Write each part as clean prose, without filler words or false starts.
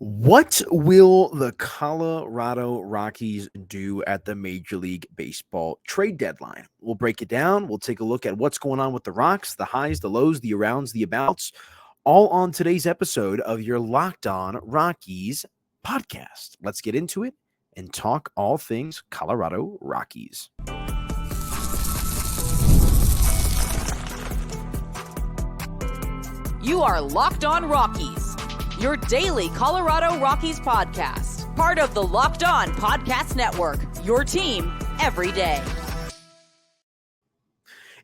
What will the Colorado Rockies do at the Major League Baseball trade deadline? We'll break it down. We'll take a look at what's going on with the Rocks, the highs, the lows, the arounds, the abouts, all on today's episode of your Locked On Rockies podcast. Let's get into it and talk all things Colorado Rockies. You are Locked On Rockies, your daily Colorado Rockies podcast. Part of the Locked On Podcast Network, your team every day.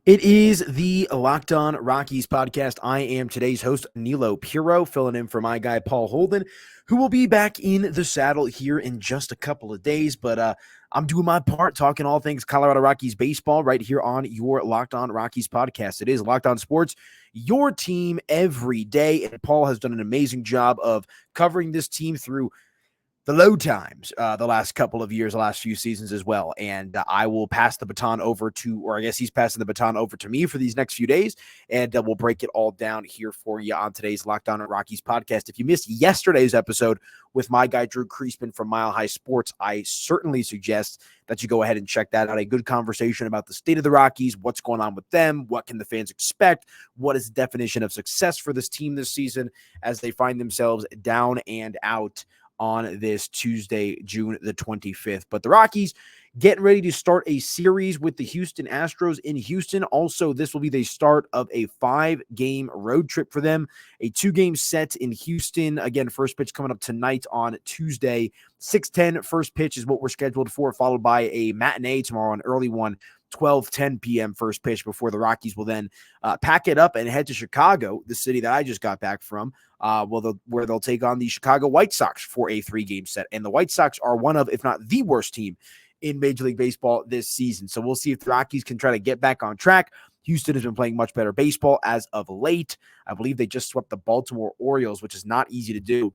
It is the Locked On Rockies podcast. I am today's host, Aniello Piro, filling in for my guy, Paul Holden, who will be back in the saddle here in just a couple of days. But I'm doing my part, talking all things Colorado Rockies baseball right here on your Locked On Rockies podcast. It is Locked On Sports, your team every day. And Paul has done an amazing job of covering this team through the low times the last couple of years, the last few seasons as well. And I will pass the baton over to, or I guess he's passing the baton over to me for these next few days. And we'll break it all down here for you on today's Locked On Rockies podcast. If you missed yesterday's episode with my guy, Drew Creasman from Mile High Sports, I certainly suggest that you go ahead and check that out. A good conversation about the state of the Rockies, what's going on with them, what can the fans expect, what is the definition of success for this team this season as they find themselves down and out on this Tuesday, June the 25th. But the Rockies getting ready to start a series with the Houston Astros in Houston. Also, this will be the start of a 5-game road trip for them. A 2-game set in Houston. Again, first pitch coming up tonight on Tuesday. 6:10 first pitch is what we're scheduled for, followed by a matinee tomorrow, an early one, 12:10 p.m. first pitch, before the Rockies will then pack it up and head to Chicago, the city that I just got back from, where they'll take on the Chicago White Sox for a 3-game set. And the White Sox are one of, if not the worst team in Major League Baseball this season. So we'll see if the Rockies can try to get back on track. Houston has been playing much better baseball as of late. I believe they just swept the Baltimore Orioles, which is not easy to do,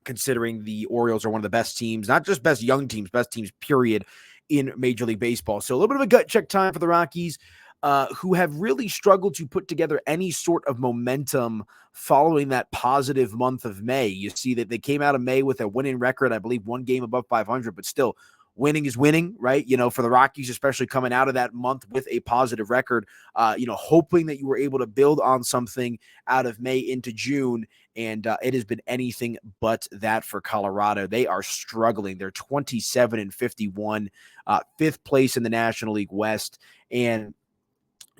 considering the Orioles are one of the best teams, not just best young teams, best teams, period, in Major League Baseball. So a little bit of a gut check time for the Rockies, who have really struggled to put together any sort of momentum following that positive month of May. You see that they came out of May with a winning record, I believe 1 game above 500, but still winning is winning, right? You know, for the Rockies, especially coming out of that month with a positive record, hoping that you were able to build on something out of May into June. And it has been anything but that for Colorado. They are struggling. They're 27-51, 5th place in the National League West. And,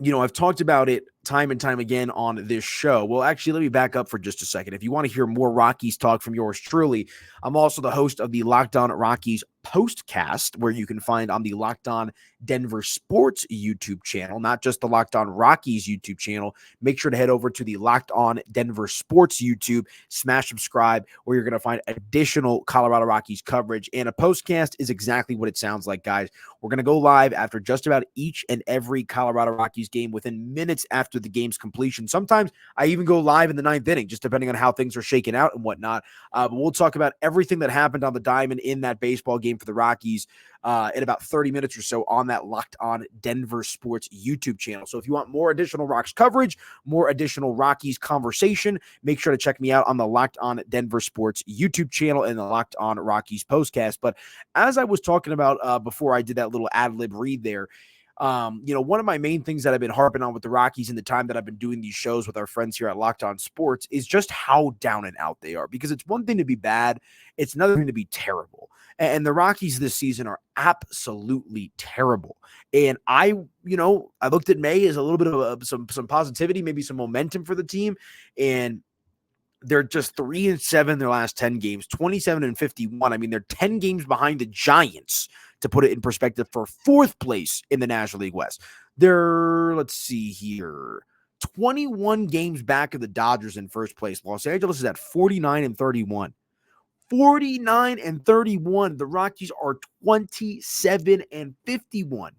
I've talked about it time and time again on this show. Well, actually, let me back up for just a second. If you want to hear more Rockies talk from yours truly, I'm also the host of the Locked On Rockies postcast, where you can find on the Locked On Denver Sports YouTube channel, not just the Locked On Rockies YouTube channel. Make sure to head over to the Locked On Denver Sports YouTube, smash subscribe, where you're going to find additional Colorado Rockies coverage. And a postcast is exactly what it sounds like, guys. We're going to go live after just about each and every Colorado Rockies game within minutes after the game's completion. Sometimes I even go live in the 9th inning, just depending on how things are shaking out and whatnot. But we'll talk about everything that happened on the diamond in that baseball game for the Rockies in about 30 minutes or so on that Locked On Denver Sports YouTube channel. So if you want more additional Rocks coverage, more additional Rockies conversation, make sure to check me out on the Locked On Denver Sports YouTube channel and the Locked On Rockies postcast. But as I was talking about before I did that little ad-lib read there, one of my main things that I've been harping on with the Rockies in the time that I've been doing these shows with our friends here at Locked On Sports is just how down and out they are. Because it's one thing to be bad, it's another thing to be terrible. And the Rockies this season are absolutely terrible. And I looked at May as a little bit of some positivity, maybe some momentum for the team. And they're just 3-7 their last 10 games, 27-51. I mean, they're 10 games behind the Giants, to put it in perspective, for 4th place in the National League West. They're, let's see here, 21 games back of the Dodgers in first place. Los Angeles is at 49-31. 49-31. The Rockies are 27-51.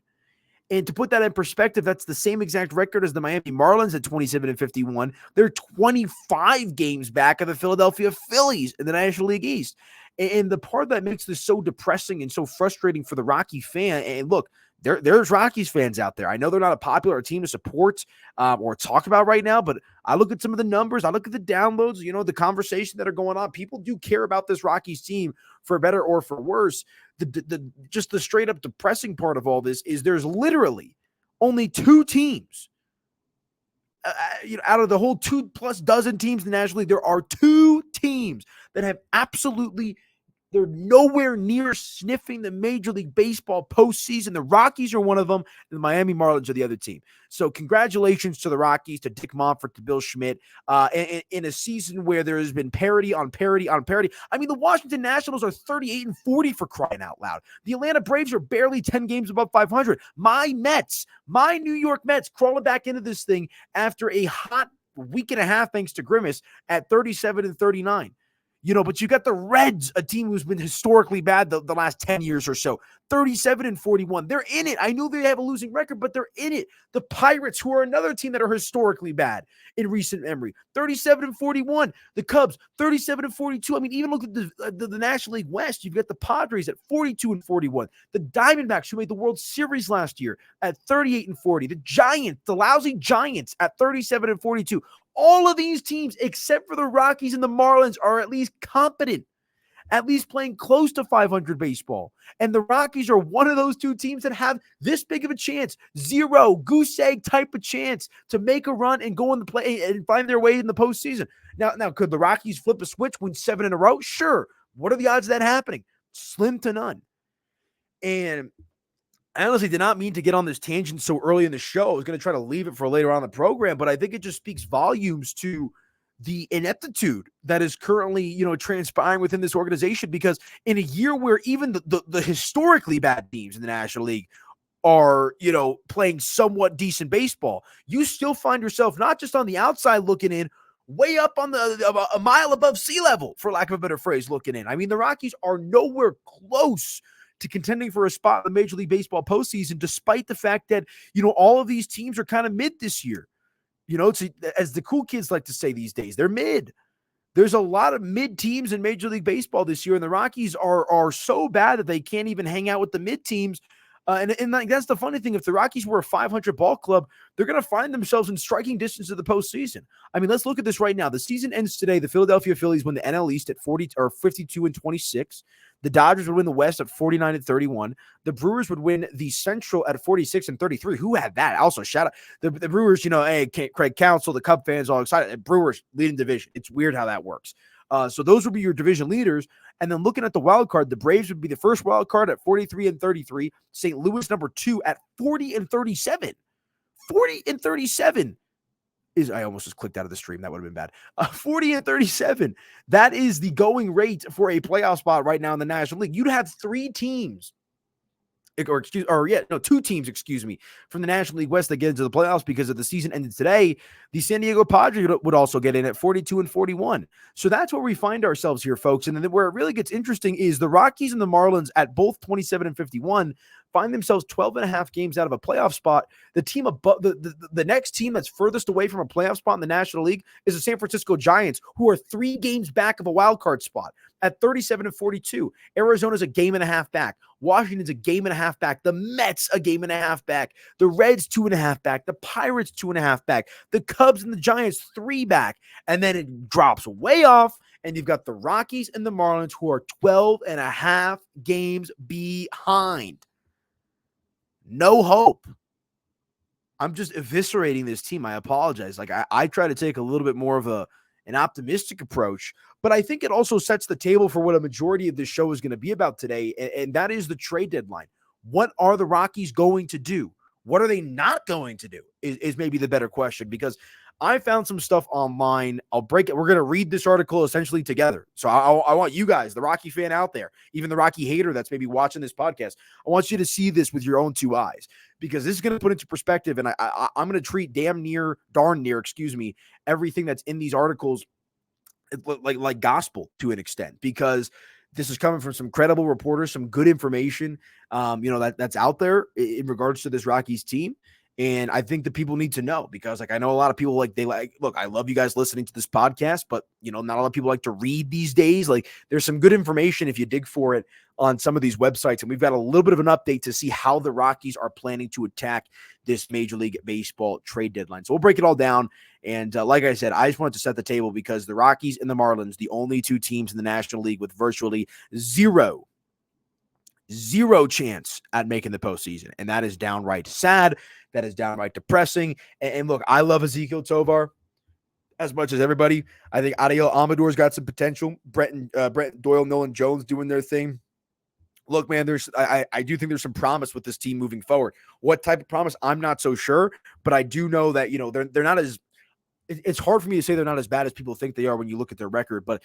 And to put that in perspective, that's the same exact record as the Miami Marlins at 27-51. They're 25 games back of the Philadelphia Phillies in the National League East. And the part that makes this so depressing and so frustrating for the Rocky fan, and look, there's Rockies fans out there. I know they're not a popular team to support or talk about right now, but I look at some of the numbers. I look at the downloads, the conversation that are going on. People do care about this Rockies team for better or for worse. Just the straight up depressing part of all this is there's literally only two teams. Out of the whole 2+ dozen teams in the National League, there are two teams that have they're nowhere near sniffing the Major League Baseball postseason. The Rockies are one of them, and the Miami Marlins are the other team. So congratulations to the Rockies, to Dick Monfort, to Bill Schmidt, in a season where there has been parity on parity on parity. I mean, the Washington Nationals are 38-40 for crying out loud. The Atlanta Braves are barely 10 games above 500. My New York Mets, crawling back into this thing after a hot week and a half, thanks to Grimace, at 37-39. But you got the Reds, a team who's been historically bad the last 10 years or so, 37-41. They're in it. I know they have a losing record, but they're in it. The Pirates, who are another team that are historically bad in recent memory, 37-41. The Cubs, 37-42. I mean, even look at the National League West. You've got the Padres at 42-41. The Diamondbacks, who made the World Series last year, at 38-40. The Giants, the lousy Giants, at 37-42. All of these teams, except for the Rockies and the Marlins, are at least competent, at least playing close to 500 baseball. And the Rockies are one of those two teams that have this big of a chance, zero goose egg type of chance to make a run and go in the play and find their way in the postseason. Now, could the Rockies flip a switch, win 7 in a row? Sure. What are the odds of that happening? Slim to none. And I honestly did not mean to get on this tangent so early in the show. I was going to try to leave it for later on in the program, but I think it just speaks volumes to the ineptitude that is currently, transpiring within this organization, because in a year where even the historically bad teams in the National League are, playing somewhat decent baseball, you still find yourself not just on the outside looking in, way up on a mile above sea level, for lack of a better phrase, looking in. I mean, the Rockies are nowhere close to contending for a spot in the Major League Baseball postseason, despite the fact that, all of these teams are kind of mid this year. As the cool kids like to say these days, they're mid. There's a lot of mid teams in Major League Baseball this year, and the Rockies are so bad that they can't even hang out with the mid teams. And that's the funny thing. If the Rockies were a 500 ball club, they're going to find themselves in striking distance of the postseason. I mean, let's look at this right now. The season ends today. The Philadelphia Phillies win the NL East at 52-26. The Dodgers would win the West at 49-31. The Brewers would win the Central at 46-33. Who had that? Also, shout out the Brewers. Hey, Craig Counsell, the Cub fans, all excited. Brewers leading division. It's weird how that works. So those would be your division leaders. And then looking at the wild card, the Braves would be the first wild card at 43-33. St. Louis number 2 at 40-37. 40-37 is, I almost just clicked out of the stream. That would have been bad. 40-37. That is the going rate for a playoff spot right now in the National League. You'd have two teams, from the National League West that get into the playoffs, because if the season ended today, the San Diego Padres would also get in at 42-41. So that's where we find ourselves here, folks. And then where it really gets interesting is the Rockies and the Marlins at both 27-51 find themselves 12.5 games out of a playoff spot. The team above the next team that's furthest away from a playoff spot in the National League is the San Francisco Giants, who are 3 games back of a wild card spot at 37-42. Arizona's a game and a half back. Washington's a game and a half back. The Mets a game and a half back. The Reds 2.5 back. The Pirates 2.5 back. The Cubs and the Giants 3 back. And then it drops way off, and you've got the Rockies and the Marlins, who are 12.5 games behind. No hope. I'm just eviscerating this team. I apologize. I try to take a little bit more of an optimistic approach, but I think it also sets the table for what a majority of this show is going to be about today, and that is the trade deadline. What are the Rockies going to do? What are they not going to do is maybe the better question, because I found some stuff online. I'll break it. We're going to read this article essentially together. So I want you guys, the Rocky fan out there, even the Rocky hater that's maybe watching this podcast, I want you to see this with your own 2 eyes, because this is going to put into perspective. And I'm going to treat darn near, everything that's in these articles like gospel to an extent, because this is coming from some credible reporters, some good information, that's out there in regards to this Rockies team. And I think that people need to know, because like I know a lot of people look, I love you guys listening to this podcast, but not a lot of people like to read these days. Like there's some good information if you dig for it on some of these websites. And we've got a little bit of an update to see how the Rockies are planning to attack this Major League Baseball trade deadline. So we'll break it all down. And like I said, I just wanted to set the table because the Rockies and the Marlins, the only two teams in the National League with virtually zero chance at making the postseason. And that is downright sad. That is downright depressing. And look, I love Ezequiel Tovar as much as everybody. I think Aniello Amador's got some potential. Brent Doyle, Nolan Jones doing their thing. Look, man, I do think there's some promise with this team moving forward. What type of promise? I'm not so sure, but I do know that, they're not as it's hard for me to say they're not as bad as people think they are when you look at their record. But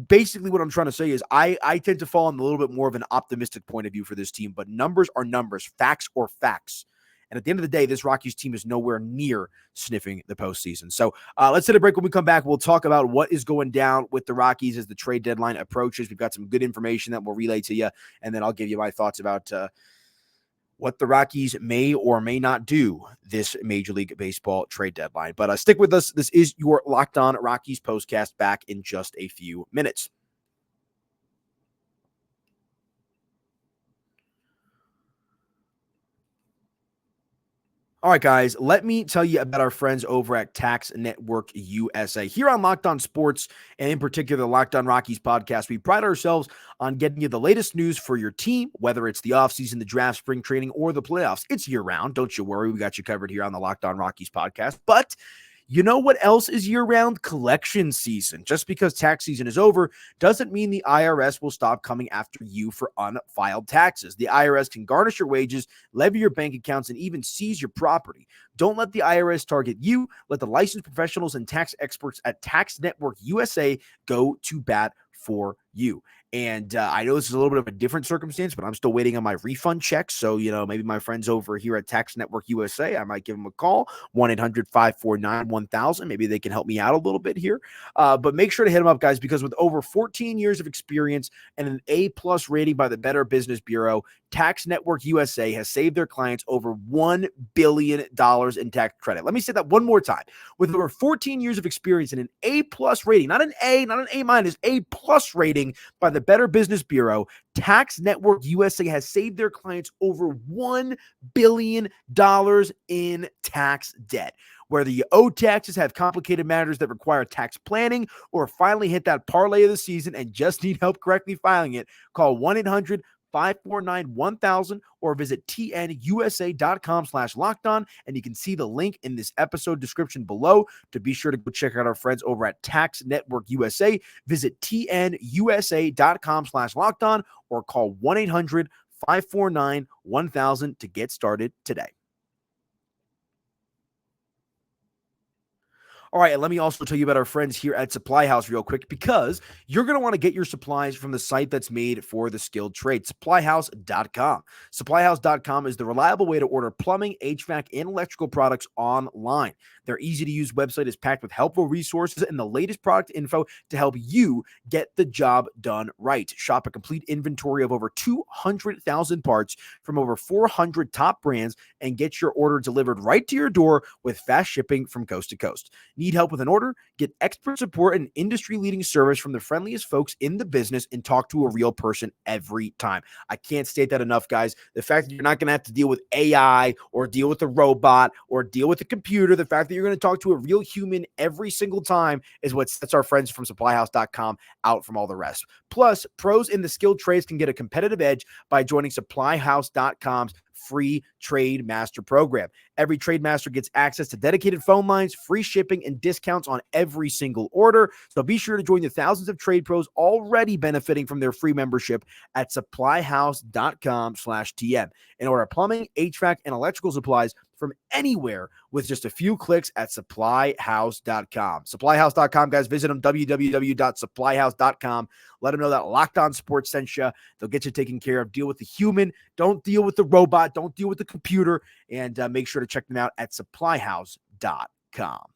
basically what I'm trying to say is I tend to fall on a little bit more of an optimistic point of view for this team, but numbers are numbers, facts are facts. And at the end of the day, this Rockies team is nowhere near sniffing the postseason. So let's take a break. When we come back, we'll talk about what is going down with the Rockies as the trade deadline approaches. We've got some good information that we'll relay to you, and then I'll give you my thoughts about what the Rockies may or may not do this Major League Baseball trade deadline. But stick with us. This is your Locked On Rockies postcast, back in just a few minutes. All right, guys, let me tell you about our friends over at Tax Network USA. Here on Locked On Sports, and in particular the Locked On Rockies podcast, we pride ourselves on getting you the latest news for your team, whether it's the offseason, the draft, spring training, or the playoffs. It's year-round. Don't you worry. We got you covered here on the Locked On Rockies podcast. But you know what else is year-round? Collection season. Just because tax season is over doesn't mean the IRS will stop coming after you for unfiled taxes. The IRS can garnish your wages, levy your bank accounts, and even seize your property. Don't let the IRS target you. Let the licensed professionals and tax experts at Tax Network USA go to bat for you. And I know this is a little bit of a different circumstance, but I'm still waiting on my refund check. So, maybe my friends over here at Tax Network USA, I might give them a call, 1-800-549-1000. Maybe they can help me out a little bit here. But make sure to hit them up, guys, because with over 14 years of experience and an A-plus rating by the Better Business Bureau, Tax Network USA has saved their clients over $1 billion in tax credit. Let me say that one more time. With over 14 years of experience and an A-plus rating, not an A, not an A-minus, A-plus rating by the Better Business Bureau, Tax Network USA has saved their clients over $1 billion in tax debt. Whether you owe taxes, have complicated matters that require tax planning, or finally hit that parlay of the season and just need help correctly filing it, call 1-800-549-1000 or visit tnusa.com/lockedon, and you can see the link in this episode description below to be sure to go check out our friends over at Tax Network USA. Visit tnusa.com/lockedon or call 1-800-549-1000 to get started today. All right, and let me also tell you about our friends here at SupplyHouse real quick, because you're going to want to get your supplies from the site that's made for the skilled trade, SupplyHouse.com. SupplyHouse.com is the reliable way to order plumbing, HVAC, and electrical products online. Their easy-to-use website is packed with helpful resources and the latest product info to help you get the job done right. Shop a complete inventory of over 200,000 parts from over 400 top brands and get your order delivered right to your door with fast shipping from coast to coast. Need help with an order? Get expert support and industry-leading service from the friendliest folks in the business and talk to a real person every time. I can't state that enough, guys. The fact that you're not going to have to deal with AI or deal with a robot or deal with a computer, the fact that you're going to talk to a real human every single time is what sets our friends from SupplyHouse.com out from all the rest. Plus, pros in the skilled trades can get a competitive edge by joining SupplyHouse.com's free Trade Master program. Every Trade Master gets access to dedicated phone lines, free shipping, and discounts on every single order. So be sure to join the thousands of trade pros already benefiting from their free membership at SupplyHouse.com/TM and order plumbing, HVAC, and electrical supplies from anywhere with just a few clicks at SupplyHouse.com. SupplyHouse.com, guys. Visit them, www.supplyhouse.com. Let them know that Locked On Sports sent you. They'll get you taken care of. Deal with the human. Don't deal with the robot. Don't deal with the computer. And make sure to check them out at SupplyHouse.com.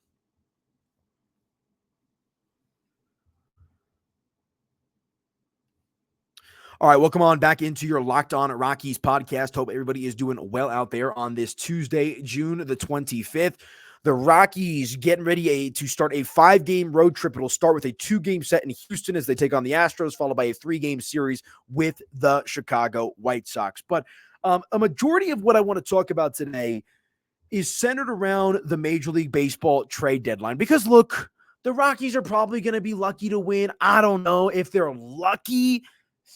All right, welcome on back into your Locked On Rockies podcast. Hope everybody is doing well out there on this Tuesday, June the 25th. The Rockies getting ready to start a 5-game road trip. It'll start with a 2-game set in Houston as they take on the Astros, followed by a 3-game series with the Chicago White Sox. But a majority of what I want to talk about today is centered around the Major League Baseball trade deadline. Because look, the Rockies are probably going to be lucky to win. I don't know if they're lucky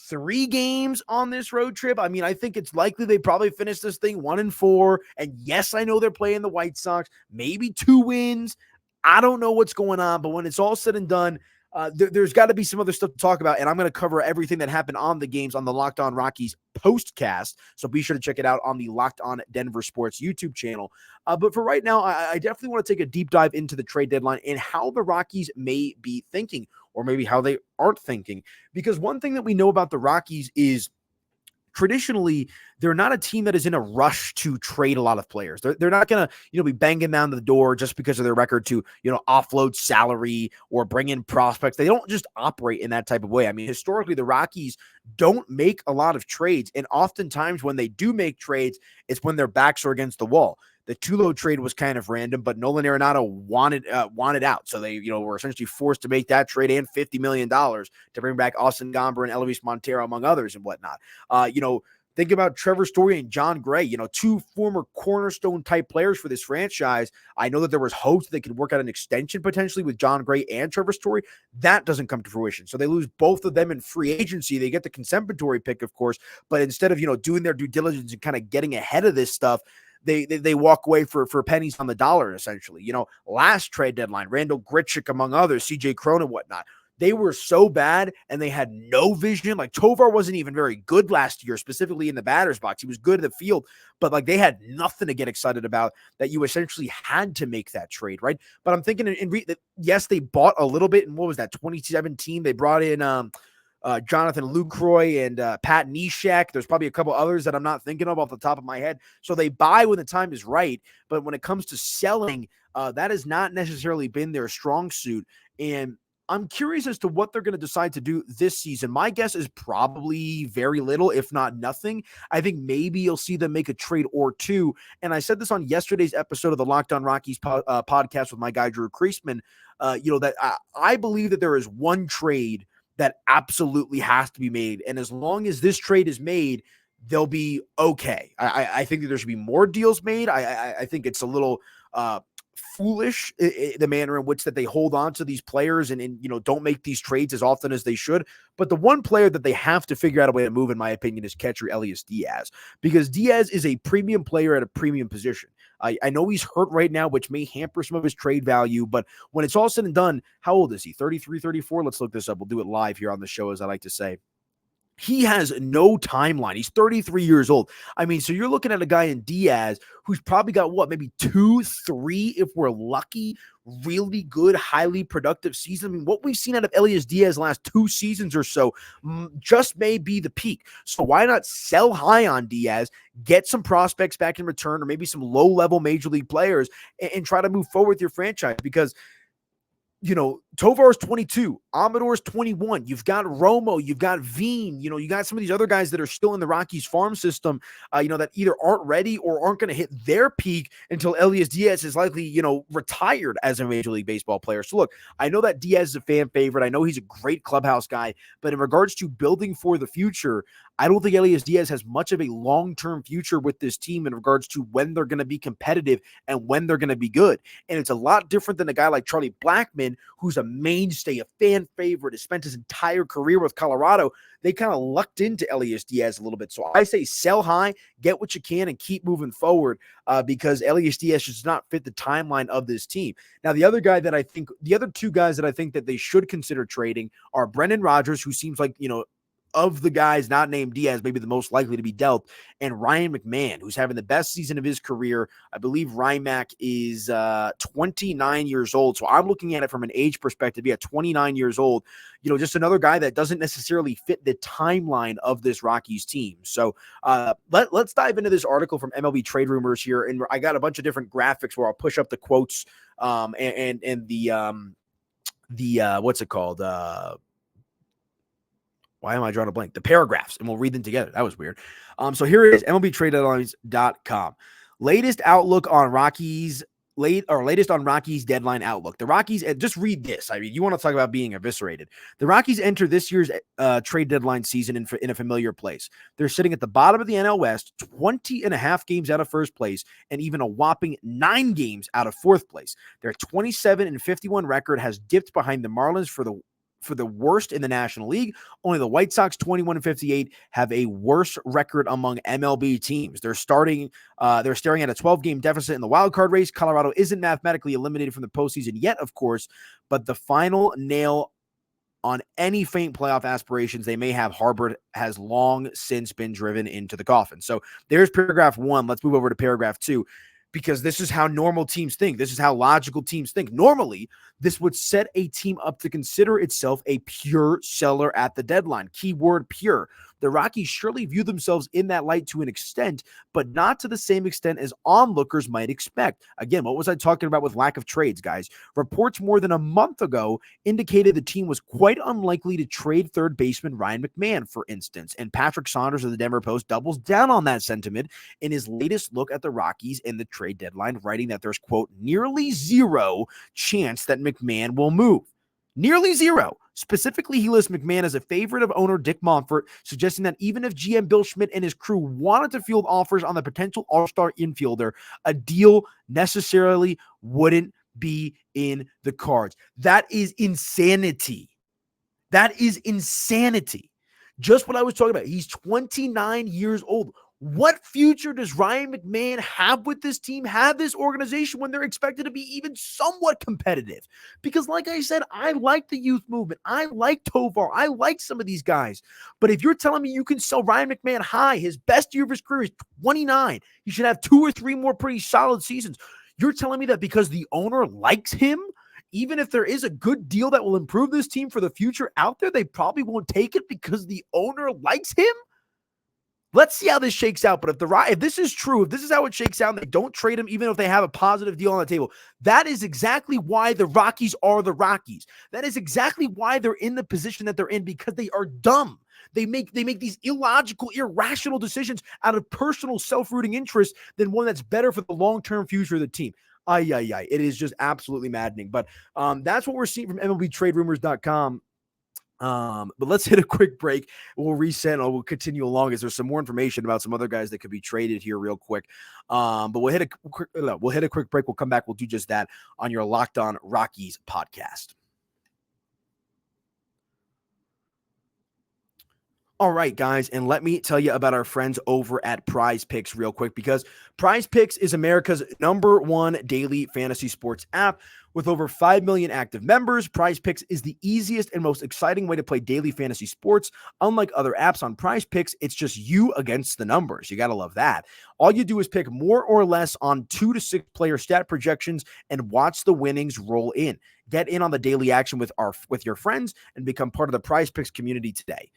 3 games on this road trip. I mean, I think it's likely they probably finish this thing 1-4. And yes, I know they're playing the White Sox, maybe 2 wins. I don't know what's going on, but when it's all said and done, there's got to be some other stuff to talk about, and I'm going to cover everything that happened on the games on the Locked On Rockies postcast, so be sure to check it out on the Locked On Denver Sports YouTube channel. But for right now, I definitely want to take a deep dive into the trade deadline and how the Rockies may be thinking, or maybe how they aren't thinking, because one thing that we know about the Rockies is traditionally, they're not a team that is in a rush to trade a lot of players. They're not going to, be banging down the door just because of their record to, offload salary or bring in prospects. They don't just operate in that type of way. I mean, historically, the Rockies don't make a lot of trades. And oftentimes when they do make trades, it's when their backs are against the wall. The Tulo trade was kind of random, but Nolan Arenado wanted out. So they, were essentially forced to make that trade and $50 million to bring back Austin Gomber and Elvis Montero, among others, and whatnot. Think about Trevor Story and John Gray, 2 former cornerstone type players for this franchise. I know that there was hopes they could work out an extension potentially with John Gray and Trevor Story. That doesn't come to fruition. So they lose both of them in free agency. They get the compensatory pick, of course, but instead of, doing their due diligence and kind of getting ahead of this stuff, they walk away for pennies on the dollar, essentially. Last trade deadline, Randall Grichuk, among others, CJ Cron and whatnot. They were so bad and they had no vision. Like Tovar wasn't even very good last year, specifically in the batter's box. He was good in the field, but they had nothing to get excited about, that you essentially had to make that trade, right? But I'm thinking yes, they bought a little bit. And what was that, 2017? They brought in Jonathan Lucroy and Pat Neshek. There's probably a couple others that I'm not thinking of off the top of my head. So they buy when the time is right. But when it comes to selling, that has not necessarily been their strong suit. And I'm curious as to what they're going to decide to do this season. My guess is probably very little, if not nothing. I think maybe you'll see them make a trade or 2. And I said this on yesterday's episode of the Locked On Rockies podcast with my guy, Drew Kreisman, that I believe that there is one trade that absolutely has to be made. And as long as this trade is made, they'll be okay. I think that there should be more deals made. I think it's a little foolish, the manner in which that they hold on to these players and don't make these trades as often as they should. But the one player that they have to figure out a way to move, in my opinion, is catcher Elias Diaz, because Diaz is a premium player at a premium position. I know he's hurt right now, which may hamper some of his trade value, but when it's all said and done, how old is he? 33, 34? Let's look this up. We'll do it live here on the show, as I like to say. He has no timeline. He's 33 years old. I mean, so you're looking at a guy in Diaz who's probably got maybe 2, 3, if we're lucky, really good, highly productive season. I mean, what we've seen out of Elias Diaz last 2 seasons or so just may be the peak. So why not sell high on Diaz, get some prospects back in return, or maybe some low-level major league players, and try to move forward with your franchise? Because Tovar's 22, Amador's 21. You've got Romo, you've got Veen, you got some of these other guys that are still in the Rockies farm system, that either aren't ready or aren't going to hit their peak until Elias Diaz is likely, retired as a Major League Baseball player. So look, I know that Diaz is a fan favorite. I know he's a great clubhouse guy, but in regards to building for the future, I don't think Elias Diaz has much of a long-term future with this team in regards to when they're going to be competitive and when they're going to be good. And it's a lot different than a guy like Charlie Blackmon, who's a mainstay, a fan favorite, has spent his entire career with Colorado. They kind of lucked into Elias Diaz a little bit. So I say sell high, get what you can, and keep moving forward because Elias Diaz does not fit the timeline of this team. Now, the other two guys that I think that they should consider trading are Brendan Rodgers, who seems like, of the guys not named Diaz, maybe the most likely to be dealt, and Ryan McMahon, who's having the best season of his career. I believe Rymack is 29 years old. So I'm looking at it from an age perspective. Yeah, 29 years old. Just another guy that doesn't necessarily fit the timeline of this Rockies team. So let's dive into this article from MLB Trade Rumors here. And I got a bunch of different graphics where I'll push up the quotes and the what's it called? Why am I drawing a blank? The paragraphs, and we'll read them together. That was weird. So here it is, MLBTradeDeadlines.com. Latest outlook on Rockies. Latest on Rockies deadline outlook. The Rockies, just read this. I mean, you want to talk about being eviscerated. The Rockies enter this year's trade deadline season in a familiar place. They're sitting at the bottom of the NL West, 20 and a half games out of first place, and even a whopping 9 games out of fourth place. Their 27-51 record has dipped behind the Marlins for the worst in the National League. Only the White Sox, 21-58, have a worse record among MLB teams. They're staring at a 12-game deficit in the wild card race. Colorado isn't mathematically eliminated from the postseason yet, of course, but the final nail on any faint playoff aspirations they may have harbored has long since been driven into the coffin. So there's paragraph 1. Let's move over to paragraph 2. Because this is how normal teams think. This is how logical teams think. Normally, this would set a team up to consider itself a pure seller at the deadline. Keyword pure. The Rockies surely view themselves in that light to an extent, but not to the same extent as onlookers might expect. Again, what was I talking about with lack of trades, guys? Reports more than a month ago indicated the team was quite unlikely to trade third baseman Ryan McMahon, for instance. And Patrick Saunders of the Denver Post doubles down on that sentiment in his latest look at the Rockies in the trade deadline, writing that there's, quote, nearly zero chance that McMahon will move. Nearly zero. Specifically, he lists McMahon as a favorite of owner Dick Monfort, suggesting that even if GM Bill Schmidt and his crew wanted to field offers on the potential all-star infielder, a deal necessarily wouldn't be in the cards. That is insanity. That is insanity. Just what I was talking about. He's 29 years old. What future does Ryan McMahon have with this team, have this organization, when they're expected to be even somewhat competitive? Because like I said, I like the youth movement. I like Tovar. I like some of these guys. But if you're telling me you can sell Ryan McMahon high, his best year of his career is 29, he should have 2 or 3 more pretty solid seasons. You're telling me that because the owner likes him, even if there is a good deal that will improve this team for the future out there, they probably won't take it because the owner likes him? Let's see how this shakes out. But if this is true, if this is how it shakes out and they don't trade him, even if they have a positive deal on the table, that is exactly why the Rockies are the Rockies. That is exactly why they're in the position that they're in, because they are dumb. They make these illogical, irrational decisions out of personal self-rooting interest than one that's better for the long-term future of the team. It is just absolutely maddening. But that's what we're seeing from MLBTradeRumors.com. But let's hit a quick break. We'll reset and we'll continue along as there's some more information about some other guys that could be traded here real quick. But we'll hit a quick break. We'll come back. We'll do just that on your Locked On Rockies podcast. All right, guys, and let me tell you about our friends over at PrizePicks real quick, because PrizePicks is America's #1 daily fantasy sports app. With over 5 million active members, PrizePicks is the easiest and most exciting way to play daily fantasy sports. Unlike other apps on PrizePicks, it's just you against the numbers. You got to love that. All you do is pick more or less on 2 to 6 player stat projections and watch the winnings roll in. Get in on the daily action with your friends and become part of the PrizePicks community today.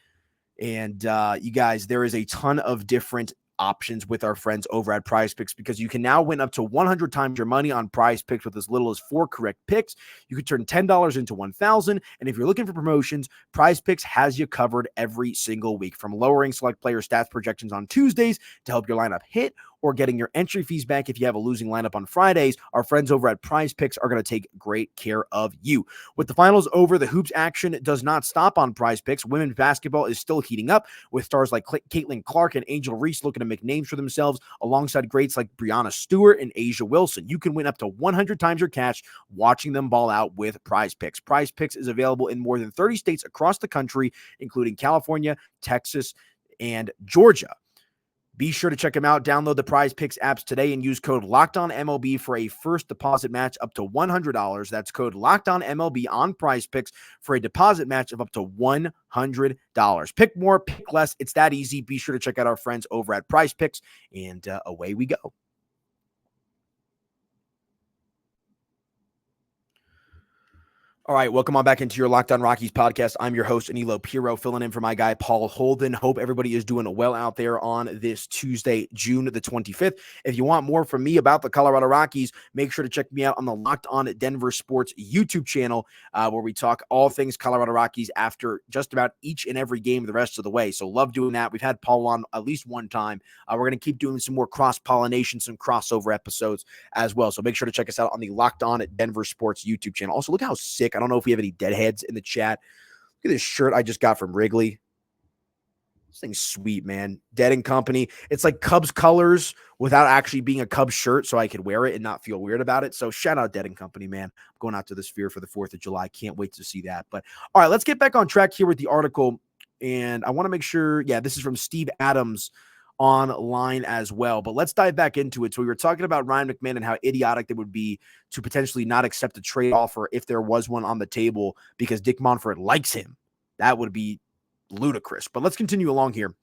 And you guys, there is a ton of different options with our friends over at PrizePicks, because you can now win up to 100 times your money on PrizePicks with as little as 4 correct picks. You could turn $10 into $1,000. And if you're looking for promotions, PrizePicks has you covered every single week, from lowering select player stats projections on Tuesdays to help your lineup hit, or getting your entry fees back if you have a losing lineup on Fridays. Our friends over at PrizePicks are going to take great care of you. With the finals over, the hoops action does not stop on PrizePicks. Women's basketball is still heating up, with stars like Caitlin Clark and Angel Reese looking to make names for themselves, alongside greats like Brianna Stewart and Asia Wilson. You can win up to 100 times your cash watching them ball out with PrizePicks. PrizePicks is available in more than 30 states across the country, including California, Texas, and Georgia. Be sure to check them out. Download the PrizePicks apps today and use code LOCKEDONMLB for a first deposit match up to $100. That's code LOCKEDONMLB on PrizePicks for a deposit match of up to $100. Pick more, pick less. It's that easy. Be sure to check out our friends over at PrizePicks, and away we go. All right, welcome on back into your Locked On Rockies podcast. I'm your host, Aniello Piro, filling in for my guy, Paul Holden. Hope everybody is doing well out there on this Tuesday, June the 25th. If you want more from me about the Colorado Rockies, make sure to check me out on the Locked On Denver Sports YouTube channel, where we talk all things Colorado Rockies after just about each and every game the rest of the way. So love doing that. We've had Paul on at least one time. We're going to keep doing some more cross-pollination, some crossover episodes as well. So make sure to check us out on the Locked On Denver Sports YouTube channel. Also, look how sick. I don't know if we have any deadheads in the chat. Look at this shirt I just got from Wrigley. This thing's sweet, man. Dead and Company. It's like Cubs colors without actually being a Cubs shirt, so I could wear it and not feel weird about it. So shout out Dead and Company, man. I'm going out to the Sphere for the 4th of July. Can't wait to see that. But all right, let's get back on track here with the article. And I want to make sure, this is from Steve Adams online as well. But let's dive back into it. So we were talking about Ryan McMahon and how idiotic it would be to potentially not accept a trade offer if there was one on the table because Dick Monfort likes him. That would be ludicrous. But let's continue along here.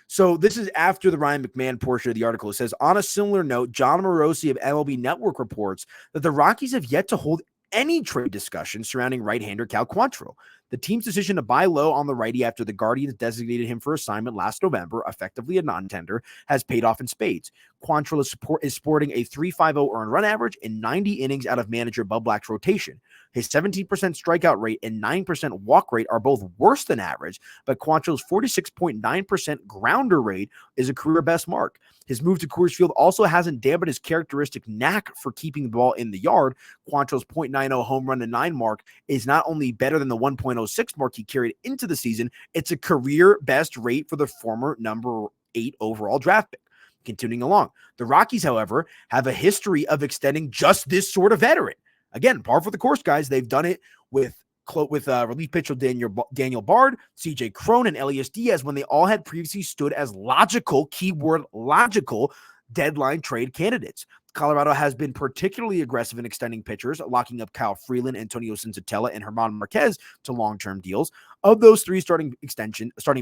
So this is after the Ryan McMahon portion of the article. It says, on a similar note, John Morosi of MLB Network reports that the Rockies have yet to hold any trade discussion surrounding right-hander Cal Quantrill. The team's decision to buy low on the righty after the Guardians designated him for assignment last November, effectively a non-tender, has paid off in spades. Quantrill is sporting a 3.50 earned run average in 90 innings out of manager Bud Black's rotation. His 17% strikeout rate and 9% walk rate are both worse than average, but Quantrill's 46.9% grounder rate is a career best mark. His move to Coors Field also hasn't dampened his characteristic knack for keeping the ball in the yard. Quantrill's .90 home run to 9 mark is not only better than the 1.06 mark he carried into the season, it's a career best rate for the former number 8 overall draft pick. Continuing along, the Rockies, however, have a history of extending just this sort of veteran. Again, par for the course, guys. They've done it with relief pitcher Daniel Bard, CJ Cron, and Elias Diaz when they all had previously stood as logical, keyword logical, deadline trade candidates. Colorado has been particularly aggressive in extending pitchers, locking up Kyle Freeland, Antonio Senzatella, and German Marquez to long-term deals. Of those 3 starting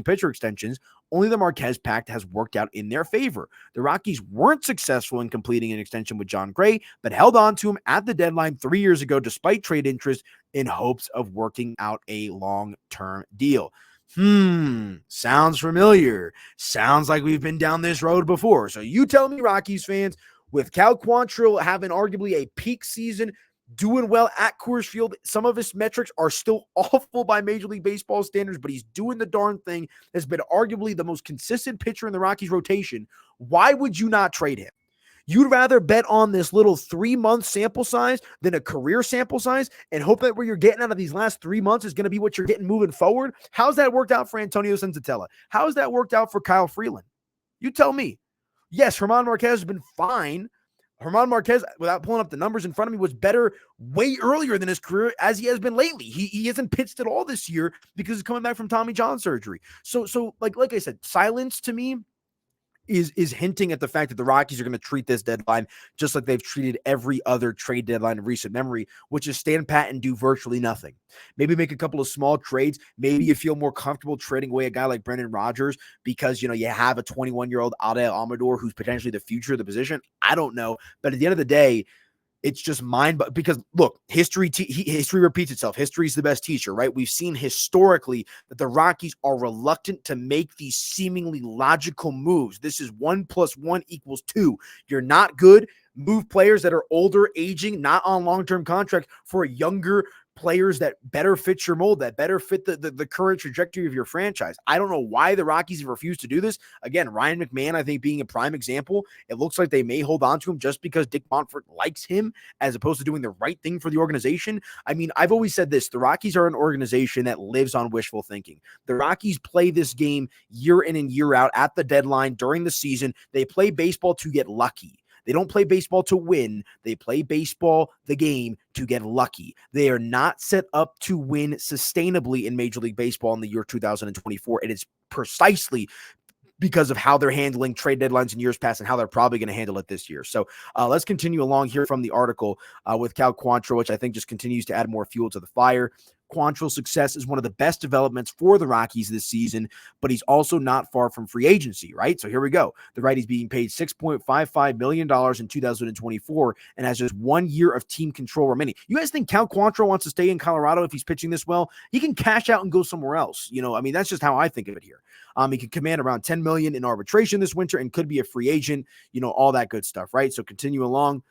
pitcher extensions, only the Marquez pact has worked out in their favor. The Rockies weren't successful in completing an extension with John Gray, but held on to him at the deadline 3 years ago despite trade interest in hopes of working out a long-term deal. Sounds familiar. Sounds like we've been down this road before. So you tell me, Rockies fans, with Cal Quantrill having arguably a peak season, doing well at Coors Field, some of his metrics are still awful by Major League Baseball standards, but he's doing the darn thing, has been arguably the most consistent pitcher in the Rockies rotation. Why would you not trade him? You'd rather bet on this little 3-month sample size than a career sample size and hope that what you're getting out of these last 3 months is going to be what you're getting moving forward? How's that worked out for Antonio Senzatella? How's that worked out for Kyle Freeland? You tell me. Yes, German Marquez has been fine. German Marquez, without pulling up the numbers in front of me, was better way earlier than his career as he has been lately. He hasn't pitched at all this year because he's coming back from Tommy John surgery. So like I said, silence to me is hinting at the fact that the Rockies are going to treat this deadline just like they've treated every other trade deadline in recent memory, which is stand pat and do virtually nothing. Maybe make a couple of small trades. Maybe you feel more comfortable trading away a guy like Brendan Rodgers because, you have a 21-year-old Adael Amador who's potentially the future of the position. I don't know. But at the end of the day, it's just because look, history repeats itself. History is the best teacher, right? We've seen historically that the Rockies are reluctant to make these seemingly logical moves. This is 1 + 1 = 2. You're not good. Move players that are older, aging, not on long-term contract for younger players that better fit your mold, that better fit the current trajectory of your franchise. I don't know why the Rockies have refused to do this. Again, Ryan McMahon, I think, being a prime example. It looks like they may hold on to him just because Dick Monfort likes him as opposed to doing the right thing for the organization. I mean, I've always said this. The Rockies are an organization that lives on wishful thinking. The Rockies play this game year in and year out at the deadline during the season. They play baseball to get lucky. They don't play baseball to win. They play baseball, the game, to get lucky. They are not set up to win sustainably in Major League Baseball in the year 2024. It is precisely because of how they're handling trade deadlines in years past and how they're probably going to handle it this year. So let's continue along here from the article with Cal Quantrill, which I think just continues to add more fuel to the fire. Quantrill's success is one of the best developments for the Rockies this season, but he's also not far from free agency, right? So here we go. The righty's being paid $6.55 million in 2024 and has just 1 year of team control remaining. You guys think Cal Quantrill wants to stay in Colorado if he's pitching this well? He can cash out and go somewhere else. That's just how I think of it here. He could command around $10 million in arbitration this winter and could be a free agent, all that good stuff, right? So continue along.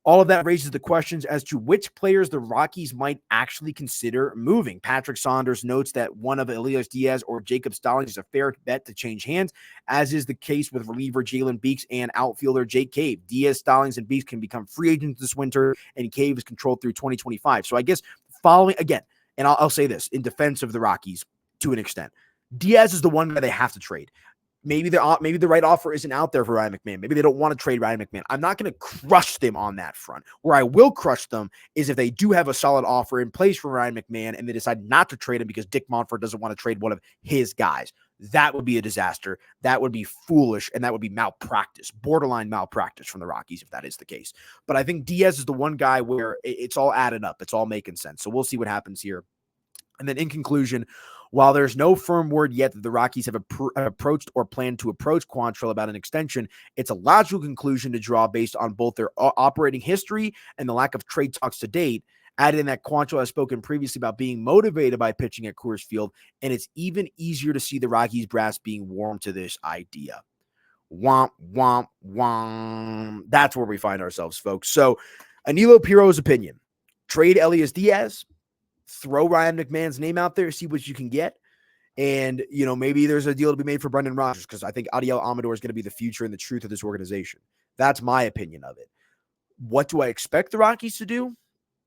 All of that raises the questions as to which players the Rockies might actually consider moving. Patrick Saunders notes that one of Elias Diaz or Jacob Stallings is a fair bet to change hands, as is the case with reliever Jalen Beeks and outfielder Jake Cave. Diaz, Stallings, and Beeks can become free agents this winter, and Cave is controlled through 2025. So I guess following, again, and I'll say this in defense of the Rockies to an extent, Diaz is the one guy they have to trade. Maybe the right offer isn't out there for Ryan McMahon. Maybe they don't want to trade Ryan McMahon. I'm not going to crush them on that front. Where I will crush them is if they do have a solid offer in place for Ryan McMahon and they decide not to trade him because Dick Monfort doesn't want to trade one of his guys. That would be a disaster. That would be foolish, and that would be malpractice, borderline malpractice from the Rockies if that is the case. But I think Diaz is the one guy where it's all added up. It's all making sense. So we'll see what happens here. And then in conclusion, while there's no firm word yet that the Rockies have approached or plan to approach Quantrill about an extension, it's a logical conclusion to draw based on both their operating history and the lack of trade talks to date. Added in that Quantrill has spoken previously about being motivated by pitching at Coors Field, and it's even easier to see the Rockies brass being warm to this idea. Womp, womp, womp. That's where we find ourselves, folks. So, Aniello Piro's opinion. Trade Elias Diaz. Throw Ryan McMahon's name out there, see what you can get. And, maybe there's a deal to be made for Brendan Rodgers because I think Aniello Amador is going to be the future and the truth of this organization. That's my opinion of it. What do I expect the Rockies to do?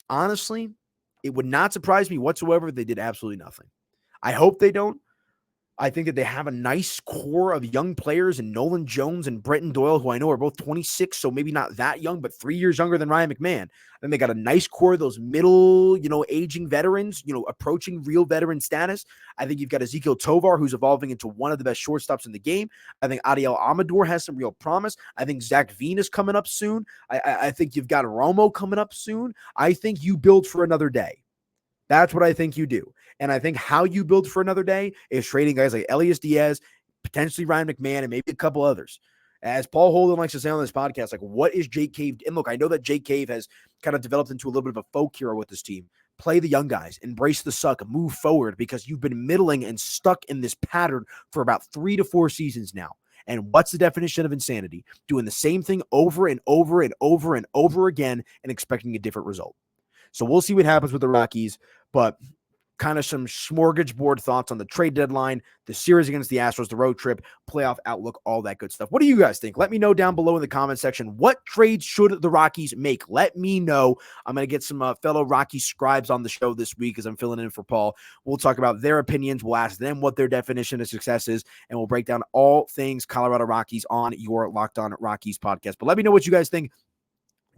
Honestly, it would not surprise me whatsoever if they did absolutely nothing. I hope they don't. I think that they have a nice core of young players in Nolan Jones and Brenton Doyle, who I know are both 26, so maybe not that young, but 3 years younger than Ryan McMahon. Then they got a nice core of those middle, aging veterans, approaching real veteran status. I think you've got Ezekiel Tovar, who's evolving into one of the best shortstops in the game. I think Aniello Amador has some real promise. I think Zach Veen is coming up soon. I think you've got Romo coming up soon. I think you build for another day. That's what I think you do. And I think how you build for another day is trading guys like Elias Diaz, potentially Ryan McMahon, and maybe a couple others. As Paul Holden likes to say on this podcast, what is Jake Cave? And look, I know that Jake Cave has kind of developed into a little bit of a folk hero with this team. Play the young guys, embrace the suck, move forward, because you've been middling and stuck in this pattern for about 3 to 4 seasons now. And what's the definition of insanity? Doing the same thing over and over and over and over again and expecting a different result. So we'll see what happens with the Rockies, but kind of some smorgasbord thoughts on the trade deadline, the series against the Astros, the road trip, playoff outlook, all that good stuff. What do you guys think? Let me know down below in the comment section. What trades should the Rockies make? Let me know. I'm going to get some fellow Rocky scribes on the show this week as I'm filling in for Paul. We'll talk about their opinions. We'll ask them what their definition of success is, and we'll break down all things Colorado Rockies on your Locked On Rockies podcast. But let me know what you guys think.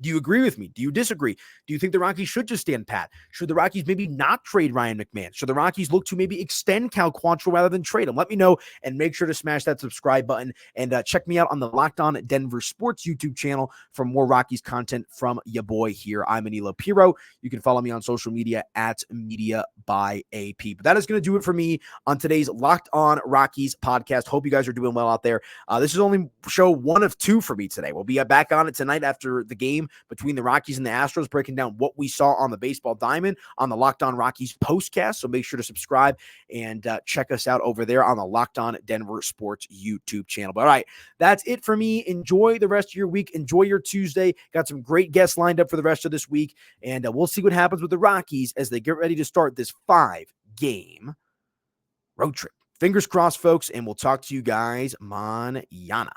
Do you agree with me? Do you disagree? Do you think the Rockies should just stand pat? Should the Rockies maybe not trade Ryan McMahon? Should the Rockies look to maybe extend Cal Quantrill rather than trade him? Let me know, and make sure to smash that subscribe button, and check me out on the Locked On Denver Sports YouTube channel for more Rockies content from ya boy here. I'm Aniello Piro. You can follow me on social media at Media by AP. But that is going to do it for me on today's Locked On Rockies podcast. Hope you guys are doing well out there. This is only show 1 of 2 for me today. We'll be back on it tonight after the game between the Rockies and the Astros, breaking down what we saw on the baseball diamond on the Locked On Rockies postcast. So make sure to subscribe and check us out over there on the Locked On Denver Sports YouTube channel. But all right, that's it for me. Enjoy the rest of your week. Enjoy your Tuesday. Got some great guests lined up for the rest of this week. And we'll see what happens with the Rockies as they get ready to start this 5-game road trip. Fingers crossed, folks, and we'll talk to you guys mañana.